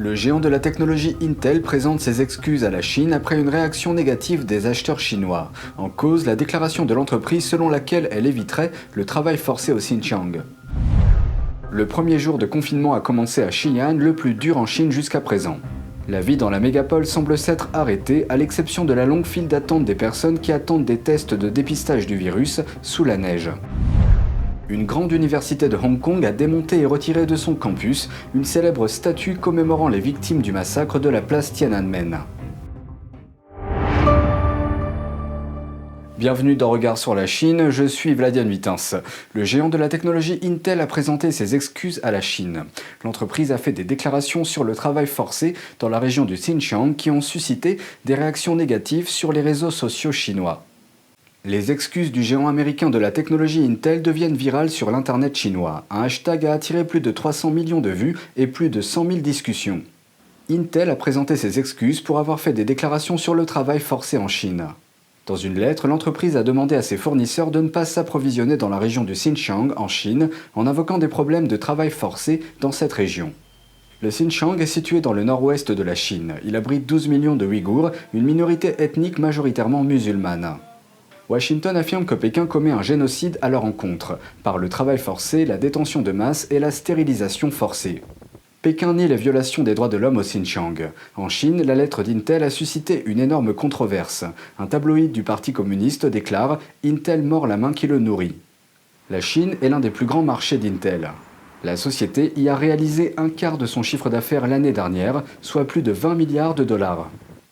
Le géant de la technologie Intel présente ses excuses à la Chine après une réaction négative des acheteurs chinois. En cause, la déclaration de l'entreprise selon laquelle elle éviterait le travail forcé au Xinjiang. Le premier jour de confinement a commencé à Xi'an, le plus dur en Chine jusqu'à présent. La vie dans la mégapole semble s'être arrêtée, à l'exception de la longue file d'attente des personnes qui attendent des tests de dépistage du virus sous la neige. Une grande université de Hong Kong a démonté et retiré de son campus une célèbre statue commémorant les victimes du massacre de la place Tiananmen. Bienvenue dans Regard sur la Chine, je suis Vladian Vitens. Le géant de la technologie Intel a présenté ses excuses à la Chine. L'entreprise a fait des déclarations sur le travail forcé dans la région du Xinjiang qui ont suscité des réactions négatives sur les réseaux sociaux chinois. Les excuses du géant américain de la technologie Intel deviennent virales sur l'internet chinois. Un hashtag a attiré plus de 300 millions de vues et plus de 100 000 discussions. Intel a présenté ses excuses pour avoir fait des déclarations sur le travail forcé en Chine. Dans une lettre, l'entreprise a demandé à ses fournisseurs de ne pas s'approvisionner dans la région du Xinjiang, en Chine, en invoquant des problèmes de travail forcé dans cette région. Le Xinjiang est situé dans le nord-ouest de la Chine. Il abrite 12 millions de Ouïghours, une minorité ethnique majoritairement musulmane. Washington affirme que Pékin commet un génocide à leur encontre, par le travail forcé, la détention de masse et la stérilisation forcée. Pékin nie les violations des droits de l'homme au Xinjiang. En Chine, la lettre d'Intel a suscité une énorme controverse. Un tabloïd du Parti communiste déclare « Intel mord la main qui le nourrit ». La Chine est l'un des plus grands marchés d'Intel. La société y a réalisé un quart de son chiffre d'affaires l'année dernière, soit plus de 20 milliards de dollars.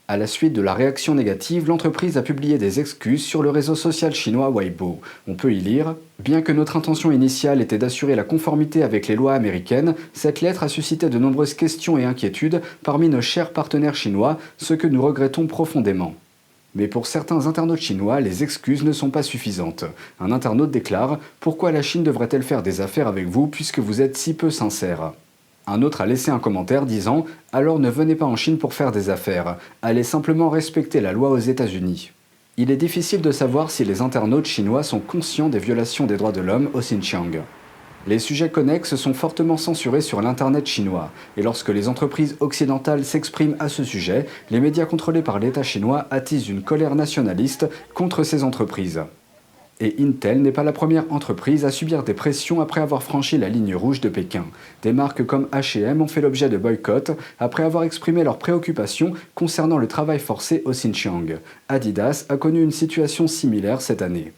À la suite de la réaction négative, l'entreprise a publié des excuses sur le réseau social chinois Weibo. On peut y lire « Bien que notre intention initiale était d'assurer la conformité avec les lois américaines, cette lettre a suscité de nombreuses questions et inquiétudes parmi nos chers partenaires chinois, ce que nous regrettons profondément. » Mais pour certains internautes chinois, les excuses ne sont pas suffisantes. Un internaute déclare « Pourquoi la Chine devrait-elle faire des affaires avec vous puisque vous êtes si peu sincère ?» Un autre a laissé un commentaire disant « Alors ne venez pas en Chine pour faire des affaires, allez simplement respecter la loi aux États-Unis ». Il est difficile de savoir si les internautes chinois sont conscients des violations des droits de l'homme au Xinjiang. Les sujets connexes sont fortement censurés sur l'internet chinois, et lorsque les entreprises occidentales s'expriment à ce sujet, les médias contrôlés par l'État chinois attisent une colère nationaliste contre ces entreprises. Et Intel n'est pas la première entreprise à subir des pressions après avoir franchi la ligne rouge de Pékin. Des marques comme H&M ont fait l'objet de boycotts après avoir exprimé leurs préoccupations concernant le travail forcé au Xinjiang. Adidas a connu une situation similaire cette année.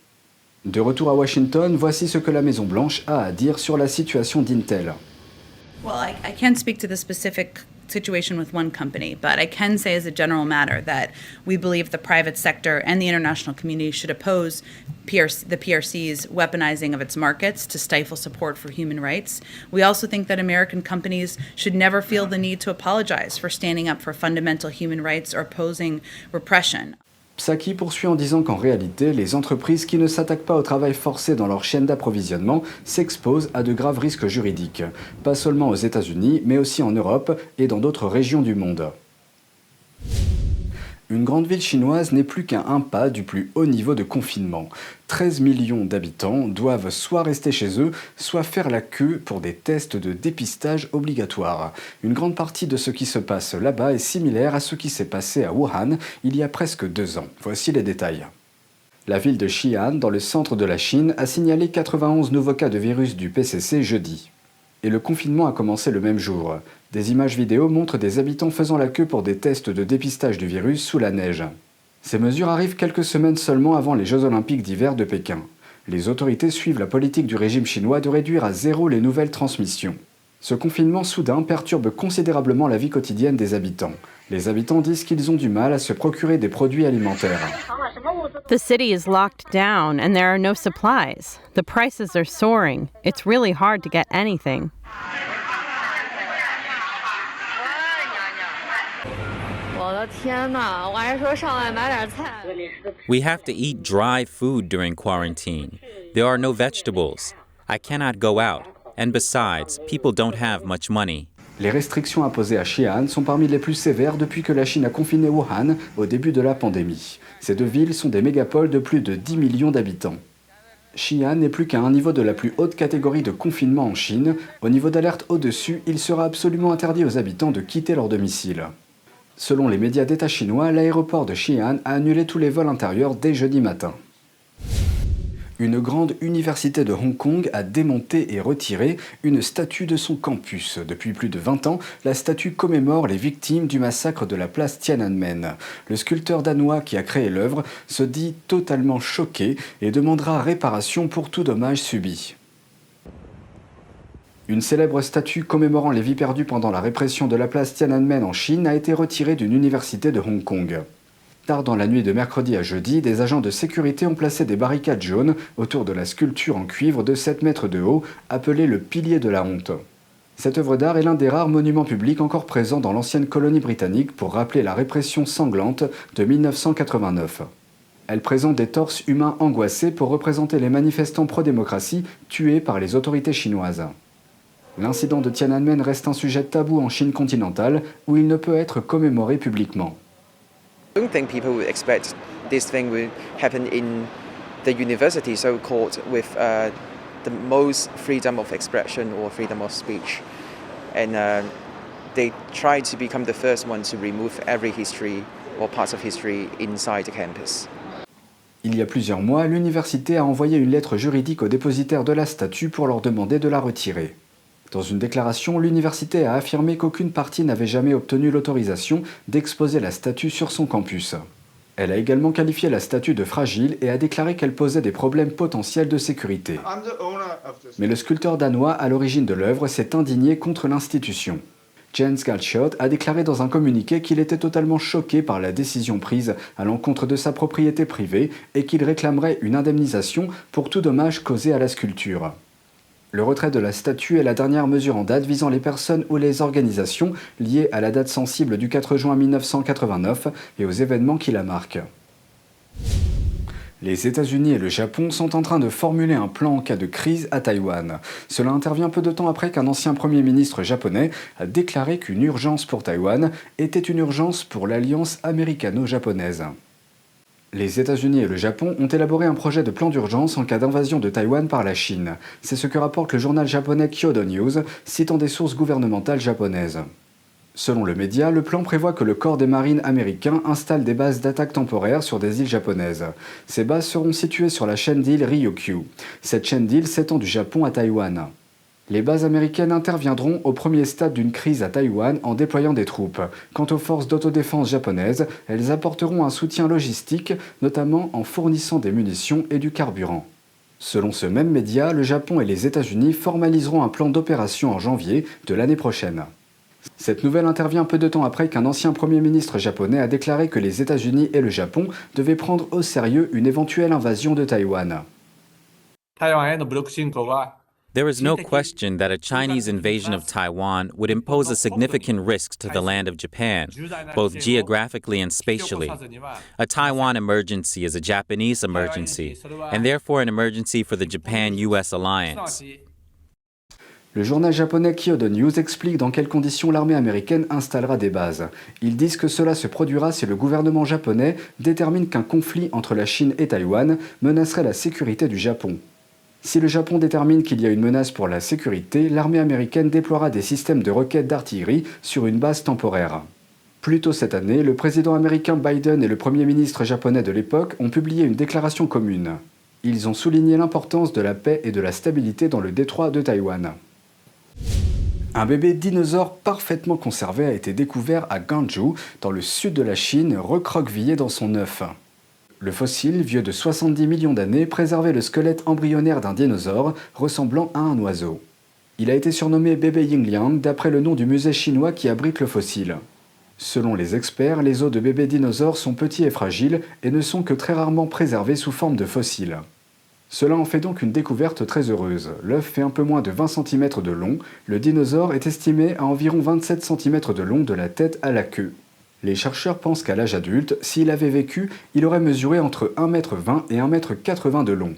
De retour à Washington, voici ce que la Maison-Blanche a à dire sur la situation d'Intel. Well, I can't speak to the specific situation with one company, but I can say as a general matter that we believe the private sector and the international community should oppose the PRC's weaponizing of its markets to stifle support for human rights. We also think that American companies should never feel the need to apologize for standing up for fundamental human rights or opposing repression. Psaki poursuit en disant qu'en réalité, les entreprises qui ne s'attaquent pas au travail forcé dans leur chaîne d'approvisionnement s'exposent à de graves risques juridiques, pas seulement aux États-Unis, mais aussi en Europe et dans d'autres régions du monde. Une grande ville chinoise n'est plus qu'à un pas du plus haut niveau de confinement. 13 millions d'habitants doivent soit rester chez eux, soit faire la queue pour des tests de dépistage obligatoires. Une grande partie de ce qui se passe là-bas est similaire à ce qui s'est passé à Wuhan il y a presque 2 ans. Voici les détails. La ville de Xi'an, dans le centre de la Chine, a signalé 91 nouveaux cas de virus du PCC jeudi. Et le confinement a commencé le même jour. Des images vidéo montrent des habitants faisant la queue pour des tests de dépistage du virus sous la neige. Ces mesures arrivent quelques semaines seulement avant les Jeux Olympiques d'hiver de Pékin. Les autorités suivent la politique du régime chinois de réduire à zéro les nouvelles transmissions. Ce confinement soudain perturbe considérablement la vie quotidienne des habitants. Les habitants disent qu'ils ont du mal à se procurer des produits alimentaires. The city is locked down and there are no supplies. The prices are soaring. It's really hard to get anything. We have to eat dry food during quarantine. There are no vegetables. I cannot go out. And besides, people don't have much money. Les restrictions imposées à Xi'an sont parmi les plus sévères depuis que la Chine a confiné Wuhan au début de la pandémie. Ces deux villes sont des mégapoles de plus de 10 millions d'habitants. Xi'an n'est plus qu'à un niveau de la plus haute catégorie de confinement en Chine. Au niveau d'alerte au-dessus, il sera absolument interdit aux habitants de quitter leur domicile. Selon les médias d'État chinois, l'aéroport de Xi'an a annulé tous les vols intérieurs dès jeudi matin. Une grande université de Hong Kong a démonté et retiré une statue de son campus. Depuis plus de 20 ans, la statue commémore les victimes du massacre de la place Tiananmen. Le sculpteur danois qui a créé l'œuvre se dit totalement choqué et demandera réparation pour tout dommage subi. Une célèbre statue commémorant les vies perdues pendant la répression de la place Tiananmen en Chine a été retirée d'une université de Hong Kong. Tard dans la nuit de mercredi à jeudi, des agents de sécurité ont placé des barricades jaunes autour de la sculpture en cuivre de 7 mètres de haut, appelée le Pilier de la honte. Cette œuvre d'art est l'un des rares monuments publics encore présents dans l'ancienne colonie britannique pour rappeler la répression sanglante de 1989. Elle présente des torses humains angoissés pour représenter les manifestants pro-démocratie tués par les autorités chinoises. L'incident de Tiananmen reste un sujet tabou en Chine continentale où il ne peut être commémoré publiquement. I don't think people would expect this thing will happen in the university, so-called with the most freedom of expression or freedom of speech. And they try to become the first one to remove every history or parts of history inside the campus. Il y a plusieurs mois, l'université a envoyé une lettre juridique aux dépositaires de la statue pour leur demander de la retirer. Dans une déclaration, l'université a affirmé qu'aucune partie n'avait jamais obtenu l'autorisation d'exposer la statue sur son campus. Elle a également qualifié la statue de fragile et a déclaré qu'elle posait des problèmes potentiels de sécurité. Mais le sculpteur danois à l'origine de l'œuvre s'est indigné contre l'institution. Jens Galschiot a déclaré dans un communiqué qu'il était totalement choqué par la décision prise à l'encontre de sa propriété privée et qu'il réclamerait une indemnisation pour tout dommage causé à la sculpture. Le retrait de la statue est la dernière mesure en date visant les personnes ou les organisations liées à la date sensible du 4 juin 1989 et aux événements qui la marquent. Les États-Unis et le Japon sont en train de formuler un plan en cas de crise à Taïwan. Cela intervient peu de temps après qu'un ancien Premier ministre japonais a déclaré qu'une urgence pour Taïwan était une urgence pour l'alliance américano-japonaise. Les États-Unis et le Japon ont élaboré un projet de plan d'urgence en cas d'invasion de Taïwan par la Chine. C'est ce que rapporte le journal japonais Kyodo News, citant des sources gouvernementales japonaises. Selon le média, le plan prévoit que le corps des marines américains installe des bases d'attaque temporaires sur des îles japonaises. Ces bases seront situées sur la chaîne d'îles Ryukyu. Cette chaîne d'îles s'étend du Japon à Taïwan. Les bases américaines interviendront au premier stade d'une crise à Taïwan en déployant des troupes. Quant aux forces d'autodéfense japonaises, elles apporteront un soutien logistique, notamment en fournissant des munitions et du carburant. Selon ce même média, le Japon et les États-Unis formaliseront un plan d'opération en janvier de l'année prochaine. Cette nouvelle intervient peu de temps après qu'un ancien Premier ministre japonais a déclaré que les États-Unis et le Japon devaient prendre au sérieux une éventuelle invasion de Taïwan. There is no question that a Chinese invasion of Taiwan would impose a significant risk to the land of Japan, both geographically and spatially. A Taiwan emergency is a Japanese emergency, and therefore an emergency for the Japan-US alliance. Le journal japonais Kyodo News explique dans quelles conditions l'armée américaine installera des bases. Ils disent que cela se produira si le gouvernement japonais détermine qu'un conflit entre la Chine et Taïwan menacerait la sécurité du Japon. Si le Japon détermine qu'il y a une menace pour la sécurité, l'armée américaine déploiera des systèmes de roquettes d'artillerie sur une base temporaire. Plus tôt cette année, le président américain Biden et le premier ministre japonais de l'époque ont publié une déclaration commune. Ils ont souligné l'importance de la paix et de la stabilité dans le détroit de Taïwan. Un bébé dinosaure parfaitement conservé a été découvert à Guangzhou, dans le sud de la Chine, recroquevillé dans son œuf. Le fossile, vieux de 70 millions d'années, préservait le squelette embryonnaire d'un dinosaure ressemblant à un oiseau. Il a été surnommé bébé Yingliang d'après le nom du musée chinois qui abrite le fossile. Selon les experts, les os de bébés dinosaures sont petits et fragiles et ne sont que très rarement préservés sous forme de fossiles. Cela en fait donc une découverte très heureuse. L'œuf fait un peu moins de 20 cm de long, le dinosaure est estimé à environ 27 cm de long de la tête à la queue. Les chercheurs pensent qu'à l'âge adulte, s'il avait vécu, il aurait mesuré entre 1,20 m et 1,80 m de long.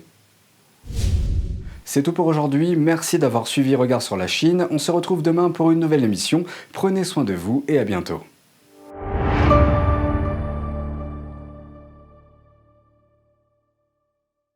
C'est tout pour aujourd'hui, merci d'avoir suivi Regard sur la Chine, on se retrouve demain pour une nouvelle émission, prenez soin de vous et à bientôt.